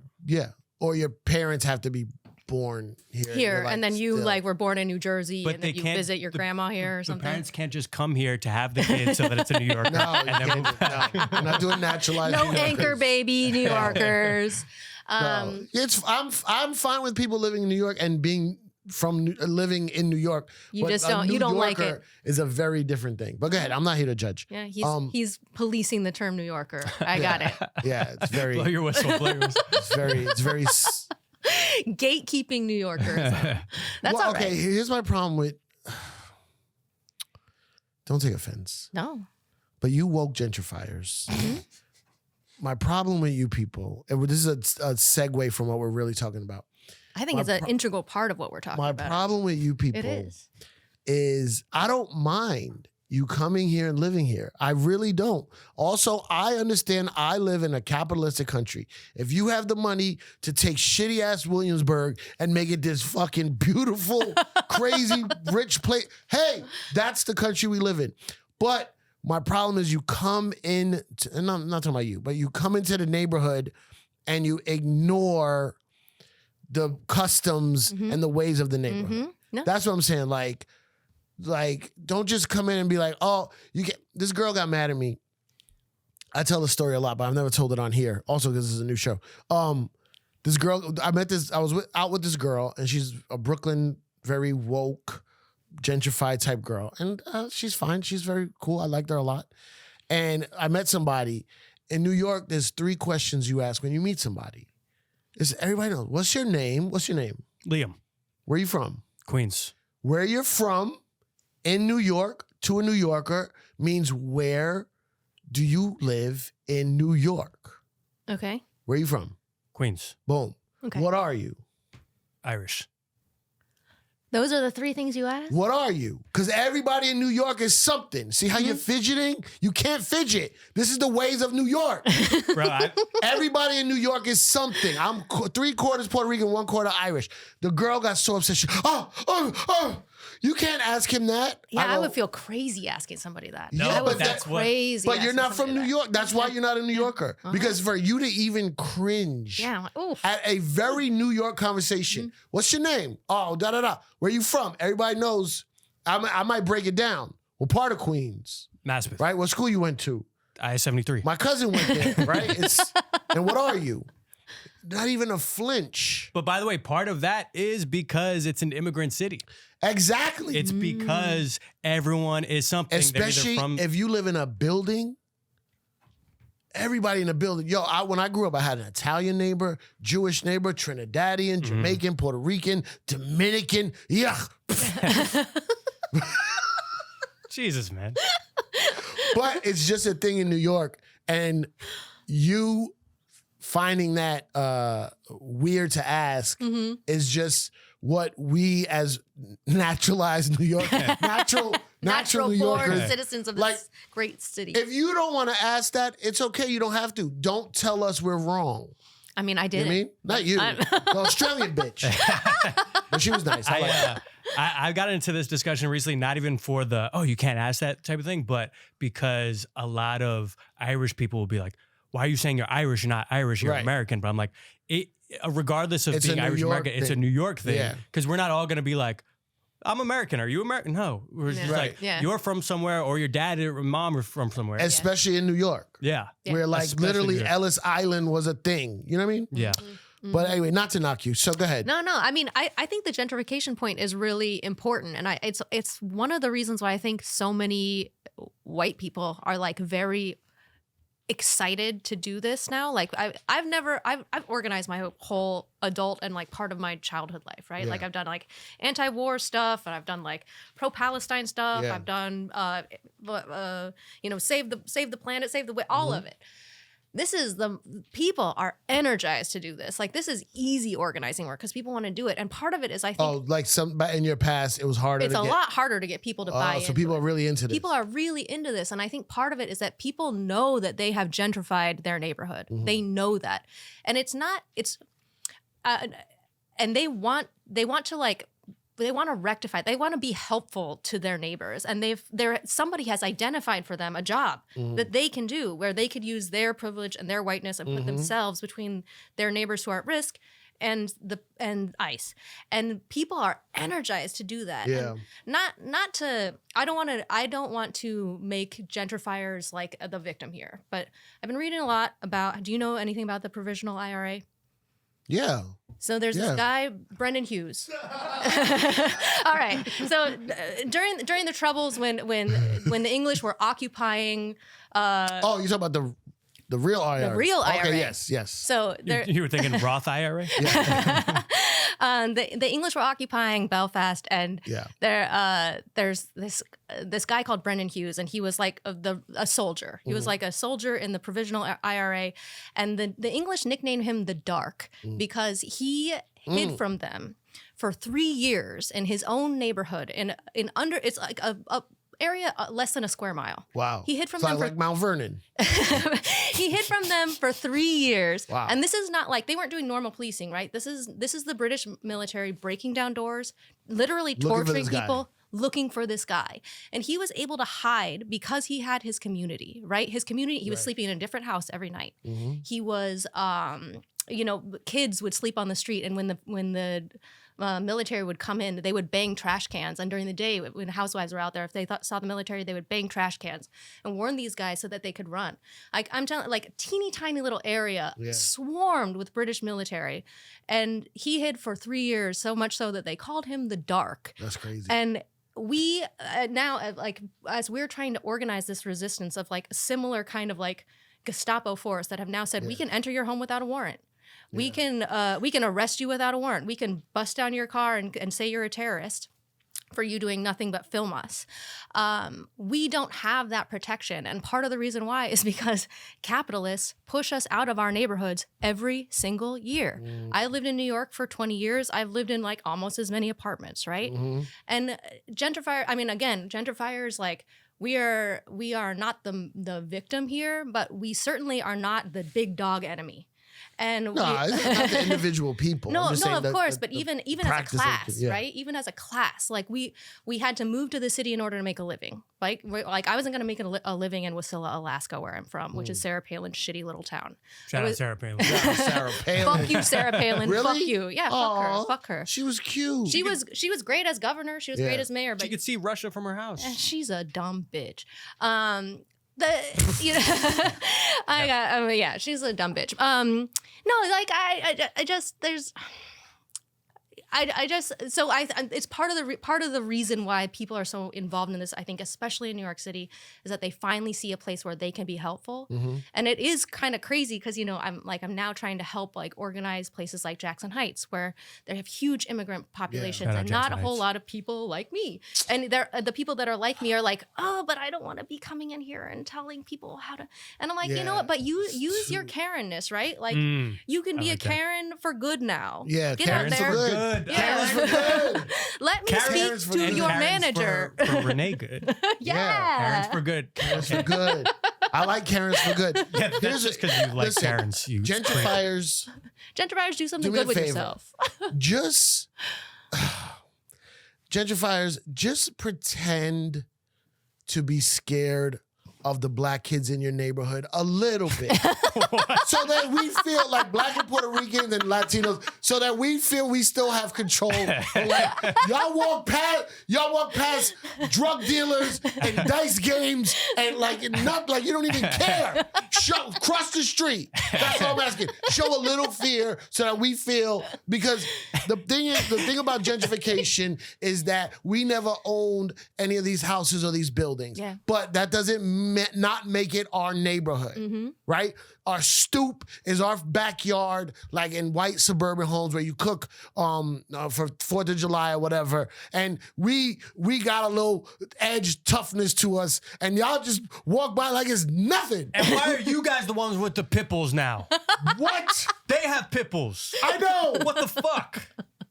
or your parents have to be born here. Here, You're and then you still- were born in New Jersey, But and then they you can't- visit your grandma here or The something. parents can't just come here to have the kids so that it's a New Yorker. No, and then you move can't- no, I'm not doing naturalized. No New Yorkers. anchor baby New Yorkers. No. I'm fine with people living in New York and being living in New York. You but just a don't- New you don't like Yorker is a very different thing. But go ahead. I'm not here to judge. Yeah, he's policing the term New Yorker. I got it. Yeah, it's very, blow your whistle, blow your whistle. it's very. Gatekeeping New Yorkers. That's all right. Okay, here's my problem with. Don't take offense, No. but you woke gentrifiers. Mm-hmm. My problem with you people, and this is a segue from what we're really talking about. I think My it's an pro- integral part of what we're talking My about. problem with you people It is I don't mind you coming here and living here. I really don't. Also, I understand I live in a capitalistic country. If you have the money to take shitty ass Williamsburg and make it this fucking beautiful, crazy, rich place, hey, that's the country we live in. But my problem is you come in, and I'm not talking about you, but you come into the neighborhood and you ignore the customs and the ways of the neighborhood. Mm-hmm. No. That's what I'm saying. Like, don't just come in and be like, oh, this girl got mad at me. I tell the story a lot, but I've never told it on here. Also, because this is a new show. This girl, I was out with this girl, and she's a Brooklyn, very woke, gentrified type girl. And she's fine. She's very cool. I liked her a lot. And I met somebody. In New York, there's 3 questions you ask when you meet somebody. Everybody knows. What's your name? What's your name? Liam, Where are you from? Queens. Where you're from in New York to a New Yorker means where do you live in New York? Okay. Where are you from? Queens. Boom. Okay. What are you? Irish. Those are the 3 things you asked? What are you? Because everybody in New York is something. See how you're fidgeting? You can't fidget. This is the ways of New York. Bro, Everybody in New York is something. I'm 3/4 Puerto Rican, 1/4 Irish. The girl got so upset. You can't ask him that. Yeah, I go, would feel crazy asking somebody that. No, I but would that's feel what- crazy. But you're asking not from somebody New that. York. That's why you're not a New Yorker. Because for you to even cringe Yeah, I'm like, oof. at a very New York conversation, what's your name? Oh, da da da. Where you from? Everybody knows. I might break it down. What part of Queens? Maspeth. Right? What school you went to? I-73. My cousin went there, right? And what are you? Not even a flinch. But by the way, part of that is because it's an immigrant city. Exactly. It's because everyone is something. They're either Especially from if you live in a building. Everybody in the building. Yo, when I grew up, I had an Italian neighbor, Jewish neighbor, Trinidadian, Jamaican, Puerto Rican, Dominican. Yeah. Jesus, man. But it's just a thing in New York. And you finding that weird to ask is just what we as naturalized New York, natural Natural New born Yorkers. citizens of Like, this great city. If you don't want to ask that, it's okay. You don't have to. Don't tell us we're wrong. I mean, I You did know what I mean? Not you. The Australian bitch. But she was nice. I like her. I got into this discussion recently, not even for the, oh, you can't ask that type of thing, but because a lot of Irish people will be like, why are you saying you're Irish? You're not Irish, you're Right. American. But I'm like, regardless of It's a being New Irish York American, it's a thing. New York thing. Yeah. Because we're not all going to be like, I'm American. Are you American? No. We're just Yeah. like, Right. Yeah. you're from somewhere, or your dad or mom are from somewhere. Especially in New York. Yeah. Where like Especially literally New York. Ellis Island was a thing. You know what I mean? Yeah. But anyway, not to knock you. So go ahead. No. I mean, I think the gentrification point is really important, and it's one of the reasons why I think so many white people are like very excited to do this now. Like I've organized my whole adult and like part of my childhood life, right? Yeah. Like I've done like anti-war stuff, and I've done like pro-Palestine stuff. Yeah. I've done save the planet, save the way, all of it. This is people are energized to do this. Like this is easy organizing work because people want to do it. And part of it is I think like in your past, it was harder. It's a lot harder to get people to buy in. So people are really into this. People are really into this. And I think part of it is that people know that they have gentrified their neighborhood. They know that. And and they want to rectify. They want to be helpful to their neighbors, and somebody has identified for them a job that they can do where they could use their privilege and their whiteness and put themselves between their neighbors who are at risk and ICE. And people are energized to do that. Yeah. And I don't want to make gentrifiers like the victim here. But I've been reading a lot about. Do you know anything about the provisional IRA? Yeah. So there's this guy, Brendan Hughes. All right. So during the Troubles, when the English were occupying, you're talking about the real IRA. The real IRA. Okay. Yes. So you were thinking Roth IRA? the English were occupying Belfast, and there's this guy called Brendan Hughes, and he was like a soldier. He was like a soldier in the provisional IRA, and the English nicknamed him the Dark because he hid from them for 3 years in his own neighborhood it's like a area less than a square mile. Wow. He hid from them like Mount Vernon. He hid from them for 3 years. Wow. And this is not like they weren't doing normal policing, right? This is the British military breaking down doors, literally torturing people, looking for this guy. And he was able to hide because he had his community, right? His community, he was sleeping in a different house every night. He was kids would sleep on the street, and when the military would come in, they would bang trash cans. And during the day, when housewives were out there, if they saw the military, they would bang trash cans and warn these guys so that they could run. Like I'm telling, like a teeny tiny little area swarmed with British military, and he hid for 3 years, so much so that they called him the Dark. That's crazy. And we now, like as we're trying to organize this resistance of like similar kind of like Gestapo force that have now said we can enter your home without a warrant. We can arrest you without a warrant. We can bust down your car and say you're a terrorist for you doing nothing but film us. We don't have that protection. And part of the reason why is because capitalists push us out of our neighborhoods every single year. I lived in New York for 20 years. I've lived in like almost as many apartments, right? And gentrifiers, like, we are not the victim here, but we certainly are not the big dog enemy. And it's not the individual people. No, of course, but even as a class, right? Even as a class, like we had to move to the city in order to make a living. Like I wasn't going to make a living in Wasilla, Alaska, where I'm from, which is Sarah Palin's shitty little town. Shout out Sarah Palin. Sarah Palin. Fuck you, Sarah Palin. Really? Fuck you. Yeah, fuck her. She was cute. She was great as governor. She was great as mayor. But she could see Russia from her house. And she's a dumb bitch. She's a dumb bitch. It's part of the reason why people are so involved in this. I think, especially in New York City, is that they finally see a place where they can be helpful. And it is kind of crazy because I'm now trying to help like organize places like Jackson Heights, where they have huge immigrant populations and not a whole lot of people like me. And the people that are like me are like, oh, but I don't want to be coming in here and telling people how to. And I'm like, you know what? But you use your Karen-ness, right? Like you can be a Karen for good now. Yeah, get Karen's out there. for good. Yeah. Karen's for good. Let me speak to your manager. For Renee good. Karen's for good. Karen's for good. I like Karen's for good. Yeah, that's just because you like Karen's. Gentrifiers do something good with yourself. Gentrifiers, just pretend to be scared of the black kids in your neighborhood a little bit. So that we feel like black and Puerto Ricans and Latinos, so that we feel we still have control. Like, y'all walk past drug dealers and dice games and not like you don't even care. Cross the street. That's all I'm asking. Show a little fear so that we feel, because the thing about gentrification is that we never owned any of these houses or these buildings. Yeah. But that doesn't not make it our neighborhood, right? Our stoop is our backyard, like in white suburban homes where you cook for 4th of July or whatever. And we got a little edge toughness to us, and y'all just walk by like it's nothing. And why are you guys the ones with the pipples now? What? They have pipples. I know. What the fuck?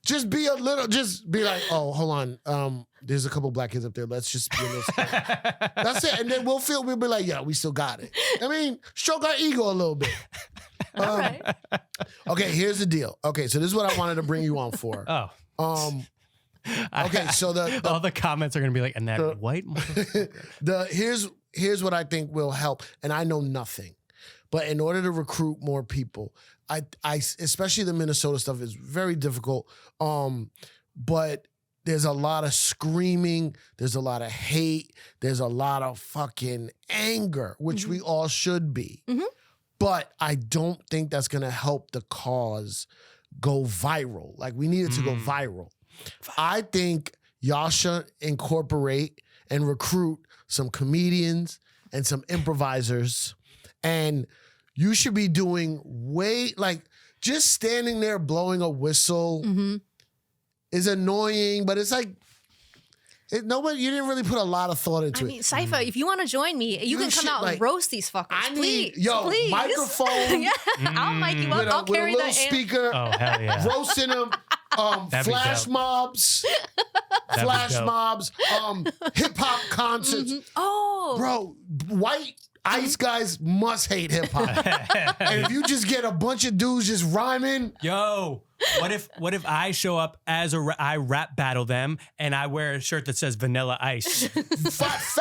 Just be like, oh, hold on. There's a couple black kids up there. Let's just be a little scared. That's it. And then we'll be like, yeah, we still got it. I mean, stroke our ego a little bit. All right. Okay, here's the deal. Okay, so this is what I wanted to bring you on for. Oh. Okay, so all the comments are gonna be like, and that white motherfucker. Here's what I think will help, and I know nothing, but in order to recruit more people, I especially the Minnesota stuff is very difficult. But there's a lot of screaming, there's a lot of hate, there's a lot of fucking anger, which we all should be. But I don't think that's gonna help the cause go viral. Like, we need it to go viral. I think y'all should incorporate and recruit some comedians and some improvisers, and you should be doing just standing there blowing a whistle is annoying, but it's like, you didn't really put a lot of thought into it. I mean, Cipha, if you want to join me, you can come out and roast these fuckers. Please. Microphone. Yeah, I'll mic you up. I'll carry with a that little speaker. Oh, hell yeah. Roasting them. Flash mobs. Hip hop concerts. Oh. Bro, white ice guys must hate hip hop. And if you just get a bunch of dudes just rhyming. Yo, what if I show up as I rap battle them and I wear a shirt that says Vanilla Ice? Facts.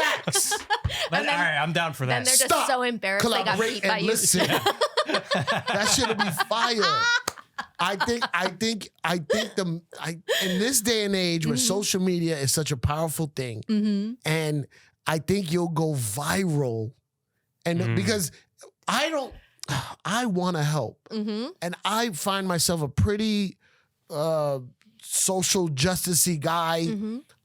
All right, I'm down for that. And they're just so embarrassed they got beat by you. Listen. That shit'll be fire. I think in this day and age where social media is such a powerful thing, and I think you'll go viral, and because I want to help, and I find myself a pretty social justice-y guy.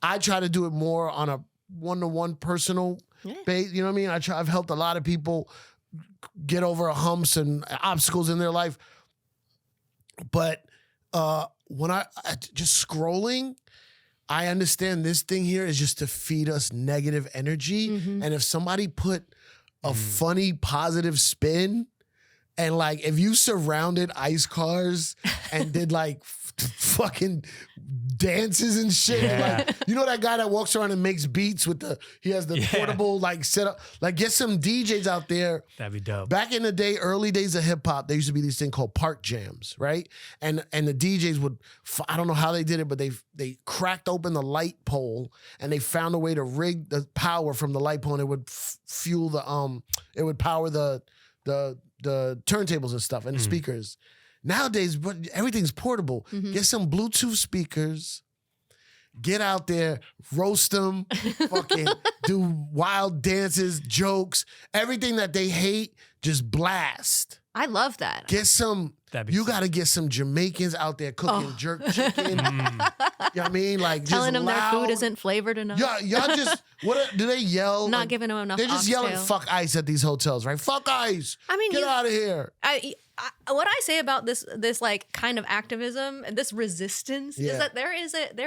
I try to do it more on a one-to-one personal base. You know what I mean? I've helped a lot of people get over humps and obstacles in their life. But when I just scrolling, I understand this thing here is just to feed us negative energy. And if somebody put a funny, positive spin, and like if you surrounded ice cars and did like fucking dances and shit, like, you know that guy that walks around and makes beats with he has the portable like setup, like get some DJs out there. That'd be dope. Back in the day, early days of hip hop, there used to be these thing called park jams, right? And the DJs would, I don't know how they did it, but they cracked open the light pole and they found a way to rig the power from the light pole, and it would fuel it would power the turntables and stuff and the speakers. Nowadays, everything's portable. Get some Bluetooth speakers, get out there, roast them, fucking do wild dances, jokes, everything that they hate, just blast. I love that. Get some, you got to get some Jamaicans out there cooking jerk chicken. You know what I mean? Like, telling just them their food isn't flavored enough. Y'all just, do they yell? Not giving them enough. They're just yelling fuck ice at these hotels, right? Fuck ice. I mean, get out of here. What I say about this like kind of activism and this resistance is that there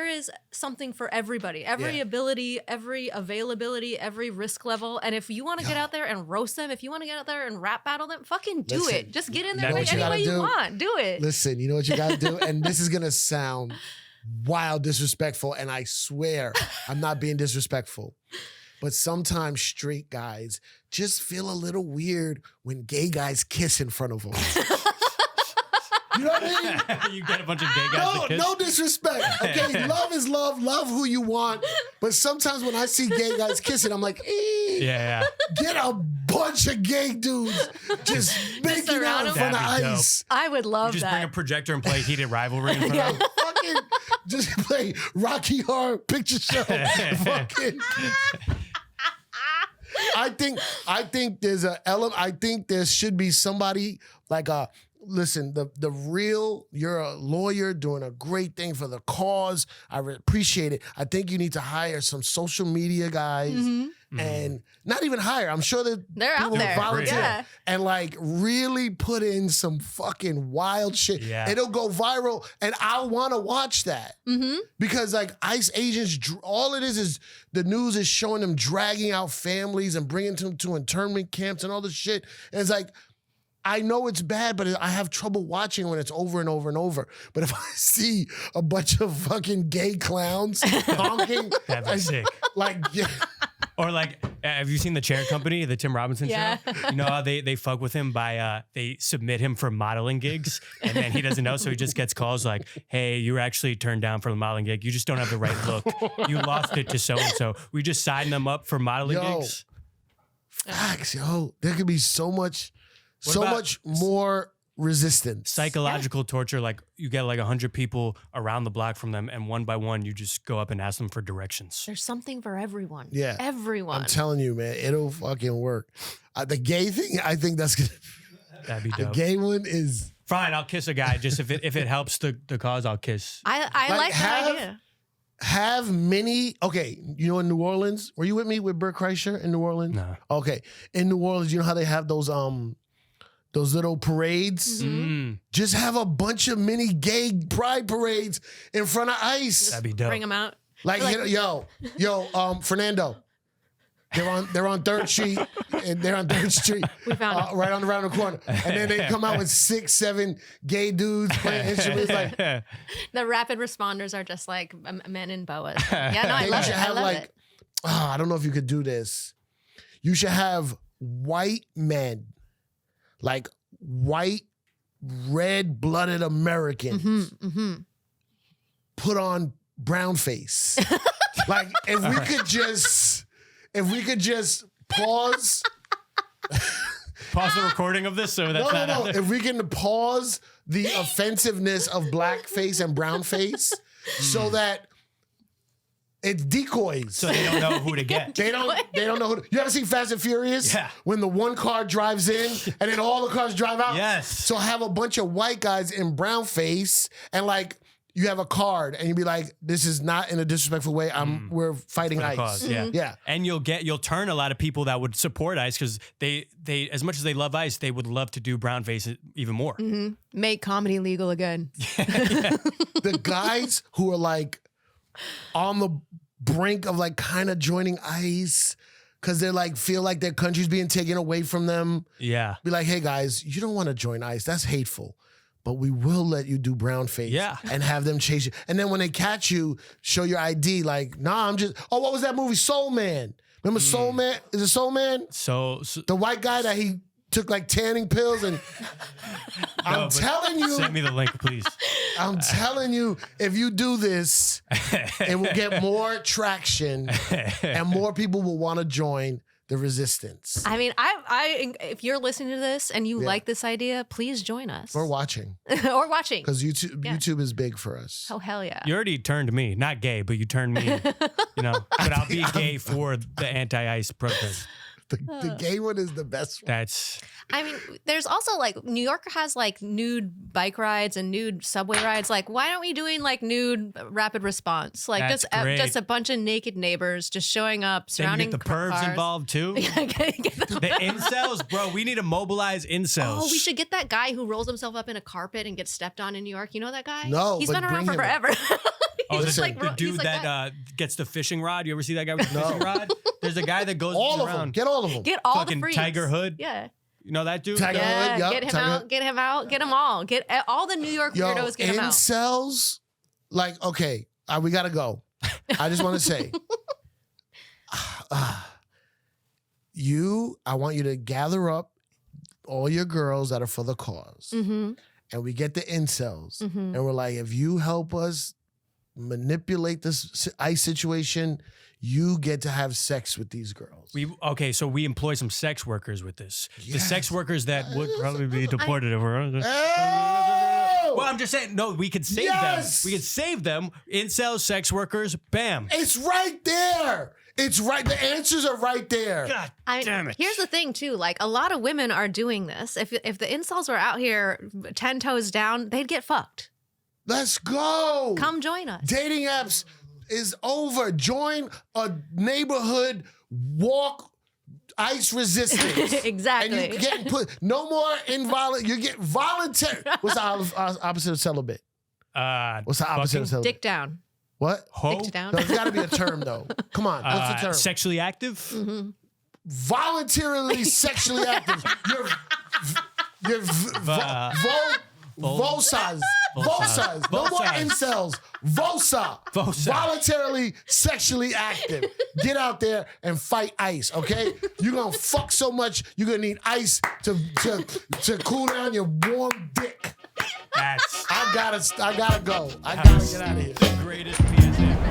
is something for everybody, every ability, every availability, every risk level. And if you want to get out there and roast them, if you want to get out there and rap battle them, fucking do it. Just get in there any way you want. Do it. Listen, you know what you got to do? And this is going to sound wild disrespectful, and I swear I'm not being disrespectful. But sometimes straight guys just feel a little weird when gay guys kiss in front of them. You know what I mean? You get a bunch of gay guys to kiss? No disrespect. Okay, love is love. Love who you want. But sometimes when I see gay guys kissing, I'm like, get a bunch of gay dudes just making out in front of ice. I would love you that. Just bring a projector and play Heated Rivalry in front of them. Fucking just play Rocky Horror Picture Show. Fucking. I think there's a element. I think there should be somebody like listen, the real, you're a lawyer doing a great thing for the cause. I appreciate it. I think you need to hire some social media guys and not even hire. I'm sure that They're out people there. volunteer Yeah. and like really put in some fucking wild shit. Yeah. It'll go viral and I want to watch that because like ICE agents, all it is the news is showing them dragging out families and bringing them to internment camps and all this shit. And it's like, I know it's bad, but I have trouble watching when it's over and over and over. But if I see a bunch of fucking gay clowns honking, That'd be sick. like, yeah, Or like, have you seen the Chair Company, the Tim Robinson Yeah. show? You know how they fuck with him by they submit him for modeling gigs, and then he doesn't know, so he just gets calls like, "Hey, you were actually turned down for the modeling gig. You just don't have the right look. You lost it to so and so. We just signed them up for modeling gigs." facts, yo. There could be so much What about more resistance. Psychological torture, like you get like 100 people around the block from them, and one by one, you just go up and ask them for directions. There's something for everyone. Yeah. Everyone. I'm telling you, man, it'll fucking work. The gay thing, I think that's gonna. That'd be The dope. gay one is Fine, I'll kiss a guy just if it helps the cause. I'll kiss. I Like, like that idea. have many. Okay, you know, in New Orleans, were you with me with Bert Kreischer in New Orleans? No. Okay, in New Orleans, you know how they have those little parades? Just have a bunch of mini gay pride parades in front of ICE. That'd be dope. Bring them out. Like, yo, Fernando. They're on 3rd Street, and they're on 3rd Street, We found right on around the corner. And then they come out with 6, 7 gay dudes playing instruments. Like, The rapid responders are just like men in boas. Yeah, no, I they love should it. I have love like, it. I don't know if you could do this. You should have white men, like white, red-blooded Americans, put on brown face. Like if we could just pause. Pause the recording of this, so that's No, not no, out no. there. If we can pause the offensiveness of black face and brown face so that it's decoys. So they don't know who to get. They don't know who. You ever seen Fast and Furious? Yeah. When the one car drives in and then all the cars drive out? Yes. So have a bunch of white guys in brown face and like you have a card and you be like, this is not in a disrespectful way. We're fighting For the ICE. cause, yeah. Yeah. And you'll turn a lot of people that would support ICE because they as much as they love ICE, they would love to do brown face even more. Make comedy legal again. The guys who are like on the brink of like kind of joining ICE because they're like feel like their country's being taken away from them. Yeah. Be like, hey guys, you don't want to join ICE. That's hateful. But we will let you do brown face and have them chase you. And then when they catch you, show your ID. Like, nah, I'm just. Oh, what was that movie? Soul Man. Remember Soul Man? Is it Soul Man? So The white guy that he took like tanning pills and. I'm but telling you. send me the link, please. I'm telling you, if you do this, it will get more traction and more people will want to join the resistance. I mean, I if you're listening to this and you like this idea, please join us. Or watching. Or watching. Because YouTube is big for us. Oh, hell yeah. You already turned me, not gay, but you turned me. You know, but I'll be gay for the anti-ICE protest. The gay one is the best one. That's I mean, there's also like New York has like nude bike rides and nude subway rides. Like, why aren't we doing like nude rapid response? Like That's great. just a bunch of naked neighbors just showing up, then you surrounding get the pervs cars. involved too. Yeah, get the The incels, bro. We need to mobilize incels. Oh, we should get that guy who rolls himself up in a carpet and gets stepped on in New York. You know that guy? No, he's but been around bring for him in. forever. Oh, He's this like the he's dude like that gets the fishing rod. You ever see that guy with the fishing rod? There's a guy that goes All of around. them. Get all of them. Get all fucking the freaks. Tiger Hood. Yeah. You know that dude? Tiger Yeah, Hood, yup, get him Tiger out, Hood. get him out, get them all. Get all the New York Yo, weirdos, get them out. incels, like, okay, we got to go. I just want to say, I want you to gather up all your girls that are for the cause. Mm-hmm. And we get the incels. Mm-hmm. And we're like, if you help us manipulate this ICE situation, you get to have sex with these girls. So we employ some sex workers with this. The Yes. sex workers that would probably be deported if we're. Oh! Well, I'm just saying, no, we could save Yes! them. We could save them. Incels, sex workers, bam. It's right there. It's right. The answers are right there. God damn it. Here's the thing, too. Like, a lot of women are doing this. If the incels were out here 10 toes down, they'd get fucked. Let's go. Come join us. Dating apps is over. Join a neighborhood walk ice resistance. Exactly. And you get put no more involuntary. You get voluntary. What's the opposite of celibate? What's the opposite of celibate? Dick down. What? Ho? Dick down. No, there's got to be a term though. Come on, what's the term? Sexually active? Mm-hmm. Voluntarily sexually active. You're Vosas. No more incels. Vosa. Voluntarily sexually active. Get out there and fight ICE, okay? You're going to fuck so much, you're going to need ice to cool down your warm dick. That's I gotta go. I gotta get out of here. the greatest PSA.